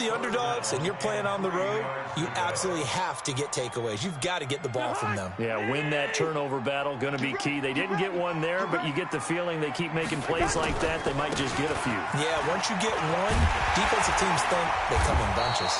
the underdogs and you're playing on the road, you absolutely have to get takeaways. You've got to get the ball from them. Yeah, win that turnover battle, going to be key. They didn't get one there, but you get the feeling they keep making plays like that, they might just get a few. Yeah, once you get one, defensive teams think they come in bunches.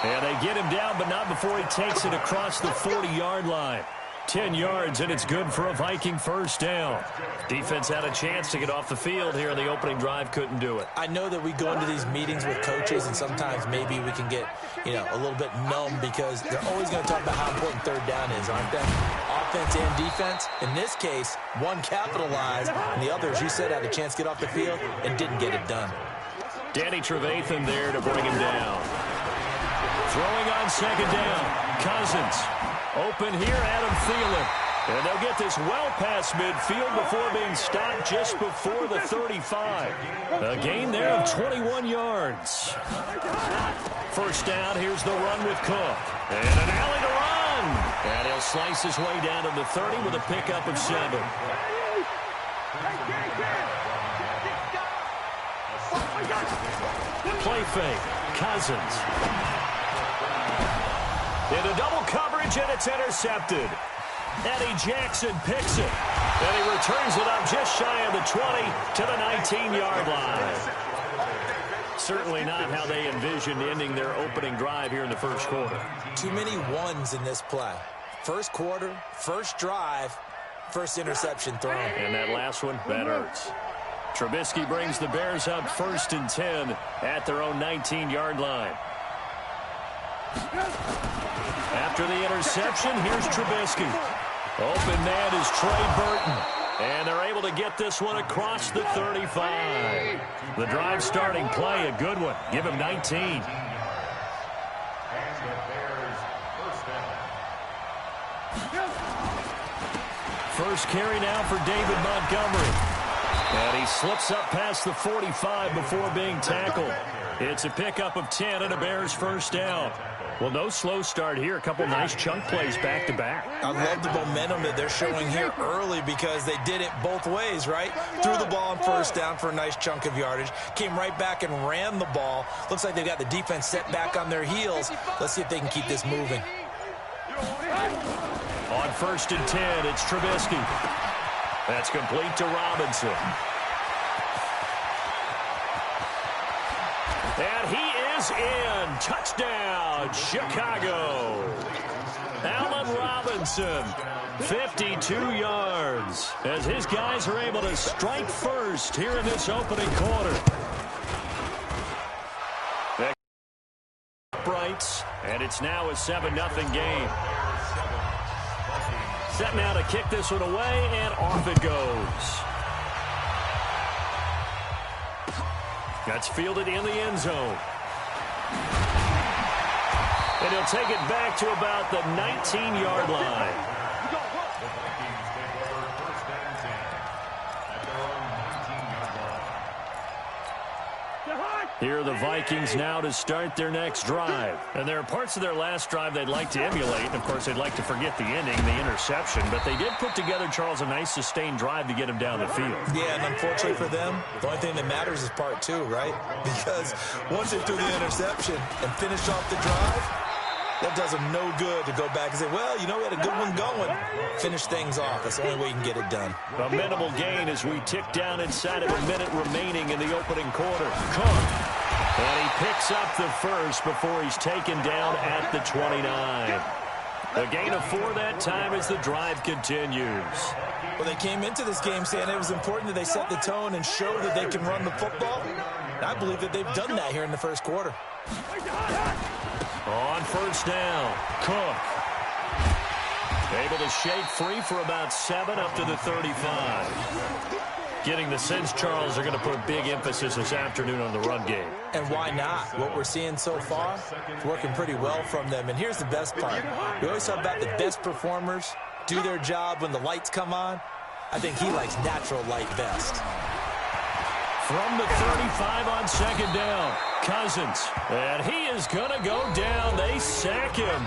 And they get him down, but not before he takes it across the 40-yard line. 10 yards, and it's good for a Viking first down. Defense had a chance to get off the field here in the opening drive, couldn't do it. I know that we go into these meetings with coaches, and sometimes maybe we can get, a little bit numb because they're always going to talk about how important third down is, aren't they? Offense and defense. In this case, one capitalized, and the other, as you said, had a chance to get off the field and didn't get it done. Danny Trevathan there to bring him down. Throwing on second down. Cousins. Open here, Adam Thielen. And they'll get this well past midfield before being stopped just before the 35. A gain there of 21 yards. First down, here's the run with Cook. And an alley to run. And he'll slice his way down to the 30 with a pickup of 7. Play fake. Cousins. Into double coverage, and it's intercepted. Eddie Jackson picks it. And he returns it up just shy of the 20 to the 19-yard line. Certainly not how they envisioned ending their opening drive here in the first quarter. Too many ones in this play. First quarter, first drive, first interception thrown. And that last one, that hurts. Trubisky brings the Bears up 1st and 10 at their own 19-yard line. After the interception, here's Trubisky. Open man is Trey Burton. And they're able to get this one across the 35. The drive starting play, a good one. Give him 19. First carry now for David Montgomery. And he slips up past the 45 before being tackled. It's a pickup of 10 and a Bears first down. Well, no slow start here. A couple nice chunk plays back-to-back. I love the momentum that they're showing here early because they did it both ways, right? Threw the ball on first down for a nice chunk of yardage. Came right back and ran the ball. Looks like they've got the defense set back on their heels. Let's see if they can keep this moving. On 1st and 10, it's Trubisky. That's complete to Robinson. And he is in. Touchdown, Chicago. Allen Robinson, 52 yards, as his guys are able to strike first here in this opening quarter. Brights, and it's now a 7-0 game. Set now to kick this one away, and off it goes. That's fielded in the end zone. And he'll take it back to about the 19-yard line. Here are the Vikings now to start their next drive. And there are parts of their last drive they'd like to emulate. And, of course, they'd like to forget the ending, the interception. But they did put together, Charles, a nice sustained drive to get him down the field. Yeah, and unfortunately for them, the only thing that matters is part 2, right? Because once they threw the interception and finished off the drive, that does them no good to go back and say, well, we had a good one going. Finish things off. That's the only way you can get it done. A minimal gain as we tick down inside of a minute remaining in the opening quarter. Cook. And he picks up the first before he's taken down at the 29. A gain of 4 that time as the drive continues. Well, they came into this game saying it was important that they set the tone and show that they can run the football. And I believe that they've done that here in the first quarter. On first down, Cook. Able to shake free for about 7 up to the 35. Getting the sense, Charles, they're going to put a big emphasis this afternoon on the run game. And why not? What we're seeing so far is working pretty well from them. And here's the best part. We always talk about the best performers do their job when the lights come on. I think he likes natural light best. From the 35 on second down, Cousins. And he is going to go down. They sack him.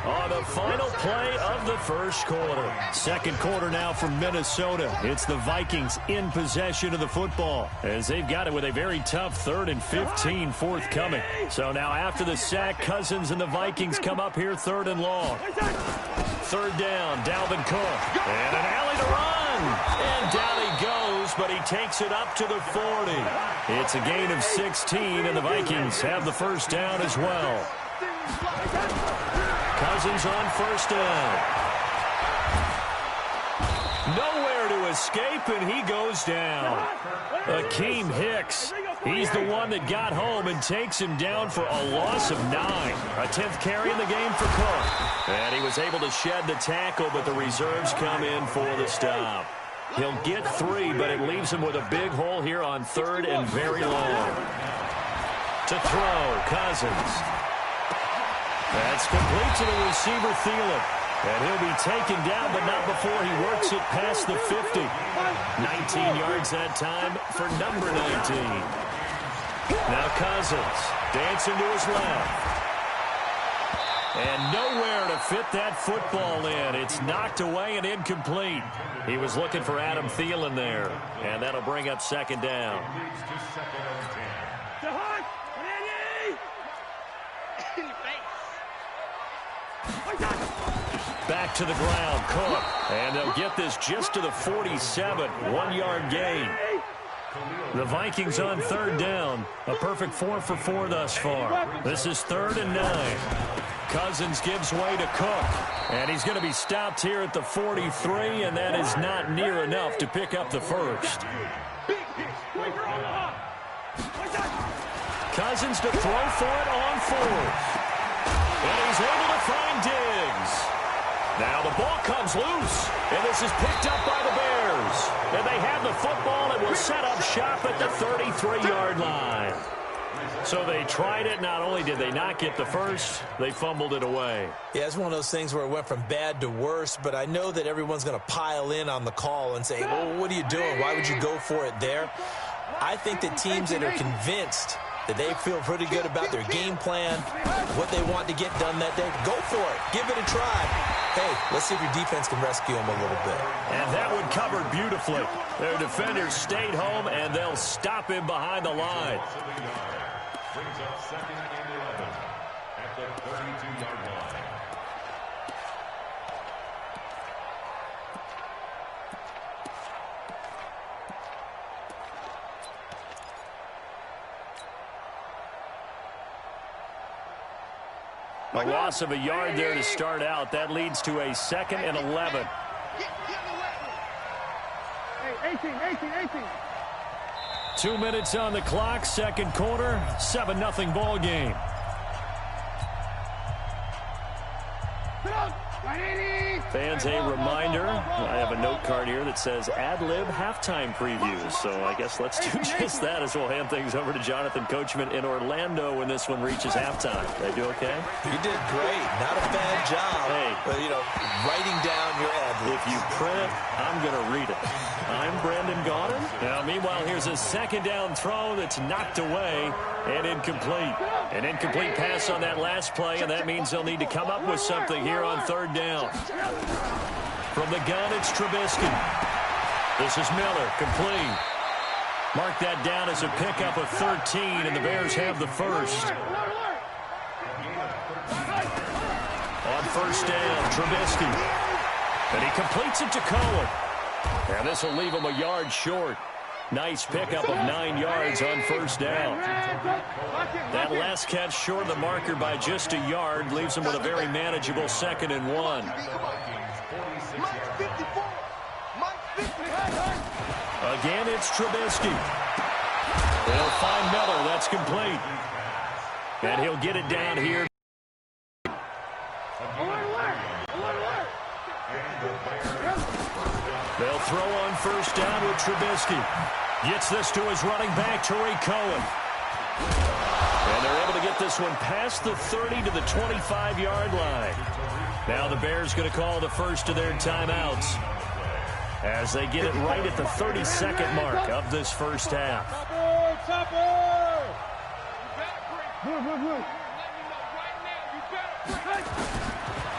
on the final play of the first quarter. Second quarter now from Minnesota. It's the Vikings in possession of the football as they've got it with a very tough 3rd and 15 forthcoming. So now after the sack, Cousins and the Vikings come up here 3rd and long. 3rd down, Dalvin Cook. And an alley to run. And down he goes, but he takes it up to the 40. It's a gain of 16, and the Vikings have the first down as well. Cousins on 1st down. Nowhere to escape, and he goes down. Akeem Hicks. He's the one that got home and takes him down for a loss of 9. A 10th carry in the game for Cook. And he was able to shed the tackle, but the reserves come in for the stop. He'll get 3, but it leaves him with a big hole here on 3rd and very long. To throw, Cousins. That's complete to the receiver, Thielen. And he'll be taken down, but not before he works it past the 50. 19 yards that time for number 19. Now Cousins dancing to his left. And nowhere to fit that football in. It's knocked away and incomplete. He was looking for Adam Thielen there. And that'll bring up 2nd down. Back to the ground, Cook. And they'll get this just to the 47. 1-yard gain. The Vikings on 3rd down. A perfect 4 for 4 thus far. This is 3rd and 9. Cousins gives way to Cook. And he's going to be stopped here at the 43, and that is not near enough to pick up the first. Cousins to throw for it on 4th. And he's able to find Diggs. Now the ball comes loose, and this is picked up by the Bears. And they have the football and will set up shop at the 33-yard line. So they tried it. Not only did they not get the first, they fumbled it away. Yeah, it's one of those things where it went from bad to worse, but I know that everyone's going to pile in on the call and say, well, what are you doing? Why would you go for it there? I think that teams that are convinced that they feel pretty good about their game plan, what they want to get done that day, go for it. Give it a try. Hey, let's see if your defense can rescue them a little bit. And that one covered beautifully. Their defenders stayed home, and they'll stop him behind the line. Brings up 2nd and 11 at the 32-yard line. A loss of a yard there to start out. That leads to a 2nd and 11. 2 minutes on the clock, 2nd quarter, 7-0 ball game. Fans, a reminder, I have a note card here that says ad-lib halftime previews. So I guess let's do just that as we'll hand things over to Jonathan Coachman in Orlando when this one reaches halftime. Did I do okay? You did great. Not a bad job. Hey. But, you know, writing down your ad-libs. If you print it, I'm going to read it. I'm Brandon Gaudin. Now, meanwhile, here's a 2nd down throw that's knocked away and incomplete. An incomplete pass on that last play, and that means they'll need to come up with something here on 3rd down. From the gun, it's Trubisky. This is Miller, complete. Mark that down as a pickup of 13, and the Bears have the first. On 1st down, Trubisky. And he completes it to Cohen. And this will leave him a yard short. Nice pickup of 9 yards on 1st down. That last catch short of the marker by just a yard leaves him with a very manageable 2nd and 1. Again, it's Trubisky. They'll find Miller. That's complete. And he'll get it down here. They'll throw on 1st down with Trubisky. Gets this to his running back, Tariq Cohen. And they're able to get this one past the 30 to the 25-yard line. Now the Bears going to call the first of their timeouts as they get it right at the 32nd mark of this first half.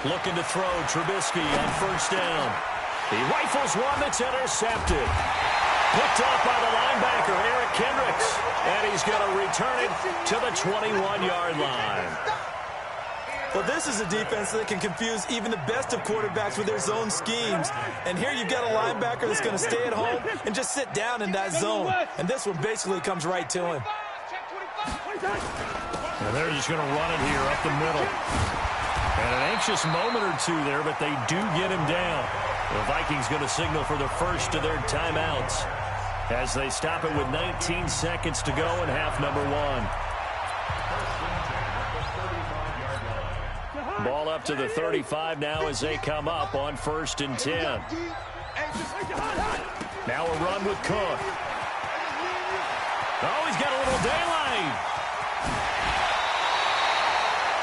Looking to throw, Trubisky on first down. He rifles one that's intercepted. Picked off by the linebacker, Eric Kendricks. And he's going to return it to the 21-yard line. Well, this is a defense that can confuse even the best of quarterbacks with their zone schemes. And here you've got a linebacker that's going to stay at home and just sit down in that zone. And this one basically comes right to him. And they're just going to run it here up the middle. And an anxious moment or two there, but they do get him down. The Vikings going to signal for the first of their timeouts as they stop it with 19 seconds to go in half number one. Ball up to the 35 now as they come up on 1st and 10. Now a run with Cook. Oh, he's got a little daylight.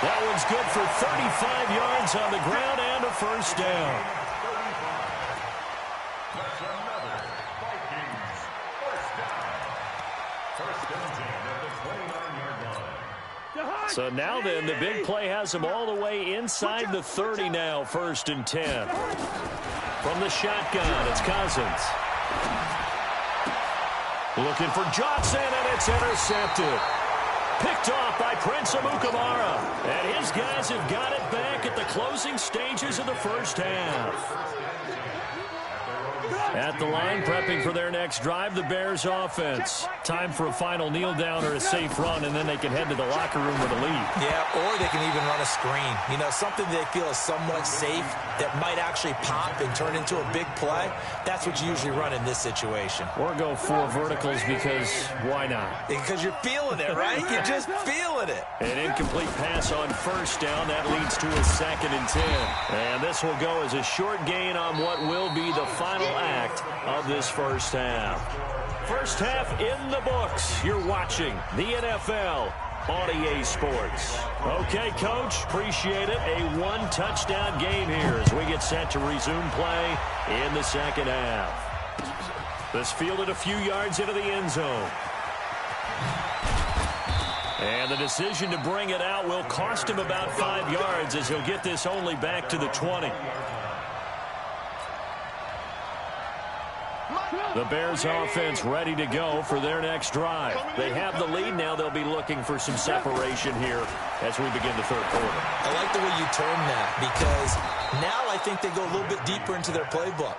That one's good for 35 yards on the ground and a first down. So now then, the big play has them all the way inside the 30 now, 1st and 10. From the shotgun, it's Cousins. Looking for Johnson, and it's intercepted. Picked off by Prince Amukamara. And his guys have got it back at the closing stages of the first half. At the line, prepping for their next drive, the Bears offense. Time for a final kneel down or a safe run, and then they can head to the locker room with a lead. Yeah, or they can even run a screen. You know, something they feel is somewhat safe that might actually pop and turn into a big play. That's what you usually run in this situation. Or go 4 verticals because why not? Because you're feeling it, right? You're just feeling it. An incomplete pass on first down. That leads to a 2nd and 10. And this will go as a short gain on what will be the final act of this first half. First half in the books. You're watching the NFL on EA Sports. Okay, Coach, appreciate it. A 1-touchdown game here as we get set to resume play in the second half. This fielded a few yards into the end zone. And the decision to bring it out will cost him about 5 yards as he'll get this only back to the 20. The Bears offense ready to go for their next drive. They have the lead now. They'll be looking for some separation here as we begin the third quarter. I like the way you term that because now I think they go a little bit deeper into their playbook.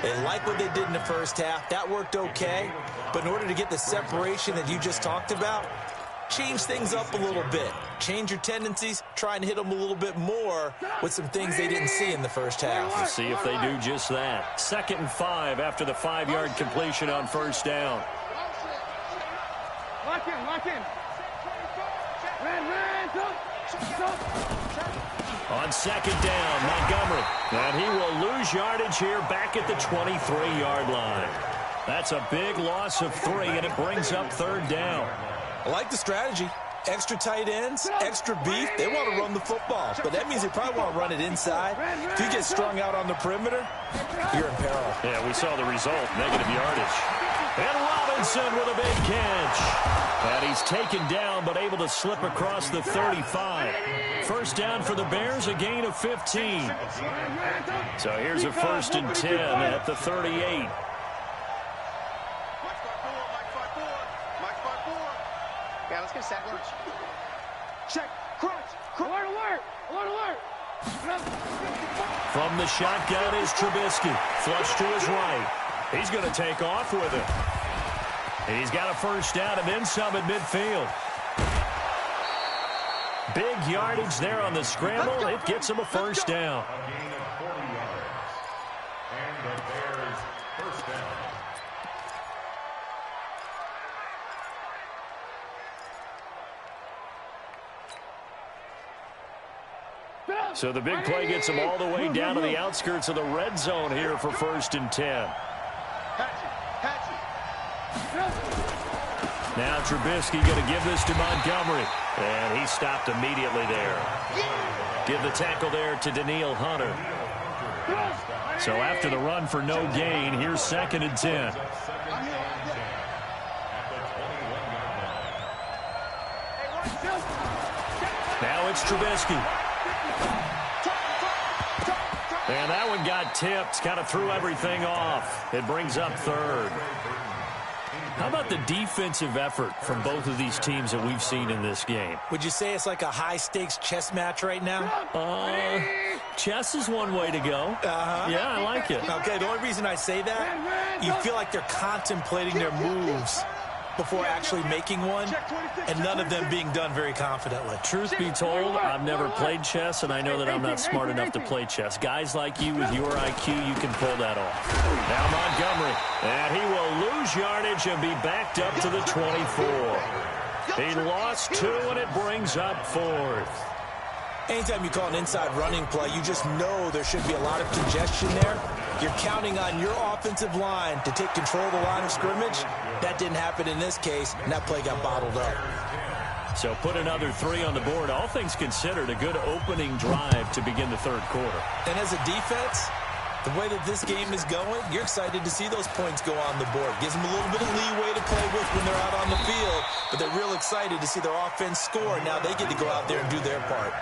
They like what they did in the first half. That worked okay. But in order to get the separation that you just talked about, change things up a little bit. Change your tendencies. Try and hit them a little bit more with some things they didn't see in the first half. We'll see if they do just that. 2nd and 5 after the 5-yard completion on first down. Lock in. On 2nd down, Montgomery. And he will lose yardage here back at the 23-yard line. That's a big loss of 3, and it brings up 3rd down. I like the strategy. Extra tight ends, extra beef. They want to run the football, but that means they probably want to run it inside. If you get strung out on the perimeter, you're in peril. Yeah, we saw the result, negative yardage. And Robinson with a big catch. And he's taken down, but able to slip across the 35. First down for the Bears, a gain of 15. So here's a 1st and 10 at the 38. Yeah, let's get set. Check. Crunch. Alert. From the shotgun is Trubisky. Flush to his right. He's going to take off with it. He's got a first down and then some at midfield. Big yardage there on the scramble. It gets him a first down. So the big play gets them all the way down to the outskirts of the red zone here for 1st and 10. Now Trubisky going to give this to Montgomery. And he stopped immediately there. Give the tackle there to Daniil Hunter. So after the run for no gain, here's 2nd and 10. Now it's Trubisky. And that one got tipped, kind of threw everything off. It brings up third. How about the defensive effort from both of these teams that we've seen in this game? Would you say it's like a high-stakes chess match right now? Chess is one way to go. Yeah, I like it. Okay, the only reason I say that, you feel like they're contemplating their moves before actually making one, and none of them being done very confidently. Truth be told, I've never played chess, and I know that I'm not smart enough to play chess. Guys like you with your IQ, you can pull that off. Now Montgomery, and he will lose yardage and be backed up to the 24. He lost 2, and it brings up 4th. Anytime you call an inside running play, you just know there should be a lot of congestion there. You're counting on your offensive line to take control of the line of scrimmage. That didn't happen in this case, and that play got bottled up. So put another 3 on the board. All things considered, a good opening drive to begin the third quarter. And as a defense, the way that this game is going, you're excited to see those points go on the board. Gives them a little bit of leeway to play with when they're out on the field, but they're real excited to see their offense score. Now they get to go out there and do their part.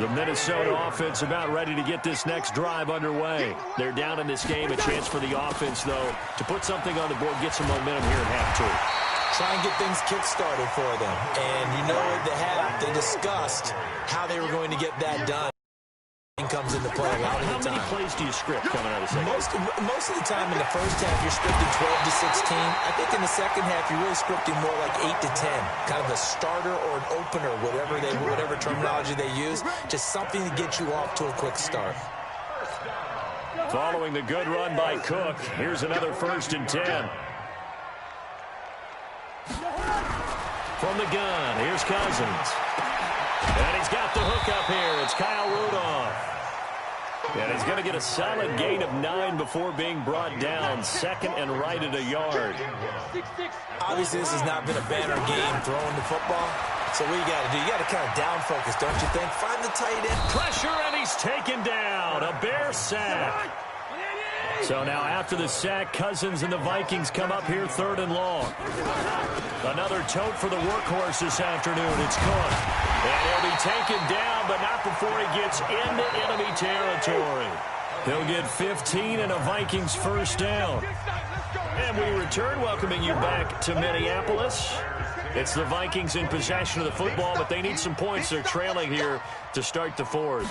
The Minnesota offense about ready to get this next drive underway. They're down in this game. A chance for the offense, though, to put something on the board, get some momentum here at half 2. Try and get things kick-started for them. And you know at the half, they discussed how they were going to get that done. Comes into play a lot of the time. How many plays do you script coming out of the second? Most of the time in the first half, you're scripting 12 to 16. I think in the second half, you're really scripting more like 8 to 10. Kind of a starter or an opener, whatever terminology they use. Just something to get you off to a quick start. Following the good run by Cook, here's another 1st and 10. From the gun, here's Cousins. And he's got the hook up here. It's Kyle Rudolph. And he's going to get a solid gain of 9 before being brought down. Second and right at a yard. Obviously, this has not been a banner game throwing the football. So what you got to do, you got to kind of down focus, don't you think? Find the tight end. Pressure, and he's taken down. A Bear sack. So now after the sack, Cousins and the Vikings come up here 3rd and long. Another tote for the workhorse this afternoon. It's Cook. And he'll be taken down, but not before he gets into enemy territory. He'll get 15 and a Vikings 1st down. And we return, welcoming you back to Minneapolis. It's the Vikings in possession of the football, but they need some points. They're trailing here to start the 4th.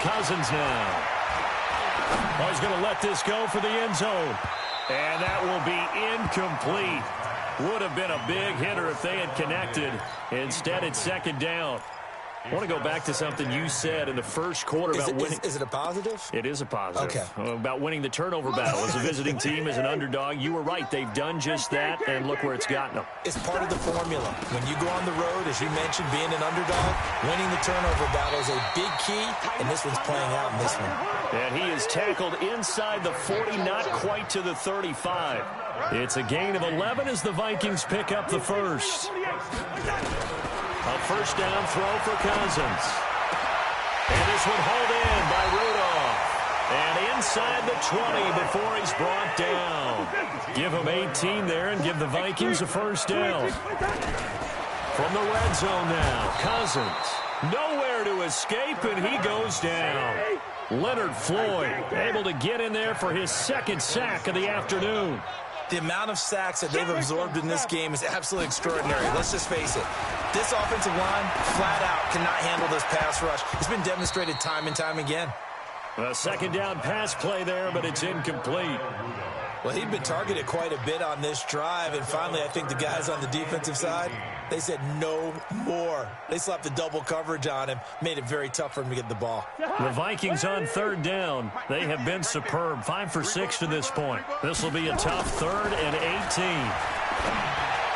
Cousins now. Oh, he's going to let this go for the end zone. And that will be incomplete. Would have been a big hitter if they had connected. Instead, it's 2nd down. I want to go back to something you said in the first quarter about winning. Is it a positive? It is a positive. Okay. About winning the turnover battle as a visiting team, as an underdog. You were right. They've done just that, and look where it's gotten them. It's part of the formula. When you go on the road, as you mentioned, being an underdog, winning the turnover battle is a big key, and this one's playing out in this one. And he is tackled inside the 40, not quite to the 35. It's a gain of 11 as the Vikings pick up the 1st. A 1st down throw for Cousins. And this one hauled in by Rudolph. And inside the 20 before he's brought down. Give him 18 there and give the Vikings a 1st down. From the red zone now, Cousins. Nowhere to escape, and he goes down. Leonard Floyd able to get in there for his 2nd sack of the afternoon. The amount of sacks that they've absorbed in this game is absolutely extraordinary. Let's just face it. This offensive line, flat out, cannot handle this pass rush. It's been demonstrated time and time again. A 2nd down pass play there, but it's incomplete. Well, he'd been targeted quite a bit on this drive, and finally I think the guys on the defensive side, they said no more. They slapped the double coverage on him, made it very tough for him to get the ball. The Vikings on 3rd down. They have been superb, 5 for 6 to this point. This will be a tough 3rd and 18.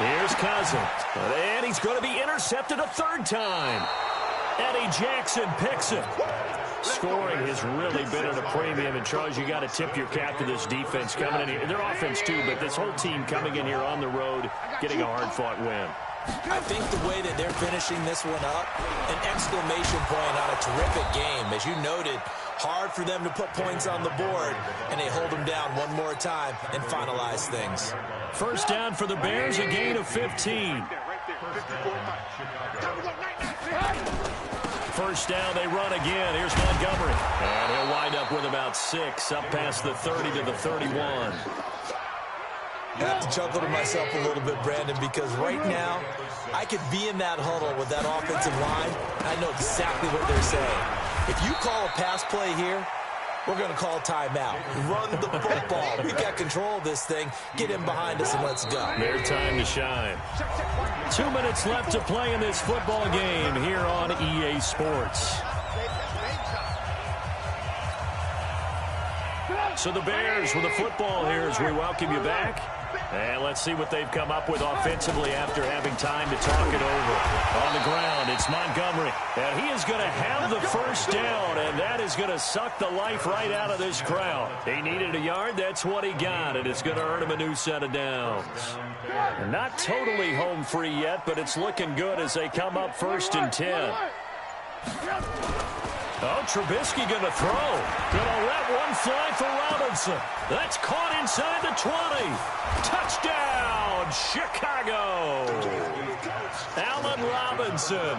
Here's Cousins, and he's going to be intercepted a 3rd time. Eddie Jackson picks it. Scoring has really been at a premium, and Charles, you got to tip your cap to this defense coming in here. Their offense too, but this whole team coming in here on the road, getting a hard-fought win. I think the way that they're finishing this one up, an exclamation point on a terrific game. As you noted, hard for them to put points on the board, and they hold them down one more time and finalize things. 1st down for the Bears, a gain of 15. First down, they run again. Here's Montgomery. And he'll wind up with about 6, up past the 30 to the 31. I have to chuckle to myself a little bit, Brandon, because right now I could be in that huddle with that offensive line, and I know exactly what they're saying. If you call a pass play here, we're going to call timeout. Run the football. We got control of this thing. Get in behind us and let's go. Their time to shine. 2 minutes left to play in this football game here on EA Sports. So the Bears with the football here as we welcome you back. And let's see what they've come up with offensively after having time to talk it over. On the ground, it's Montgomery. And he is going to have the first down, and that is going to suck the life right out of this crowd. He needed a yard. That's what he got, and it's going to earn him a new set of downs. Not totally home free yet, but it's looking good as they come up 1st and 10. Oh, Trubisky going to throw. Going to let one fly for Robinson. That's caught inside the 20. Touchdown, Chicago. Allen Robinson,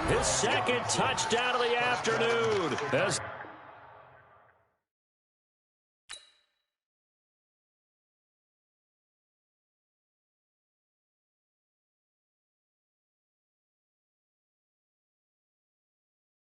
his 2nd touchdown of the afternoon. As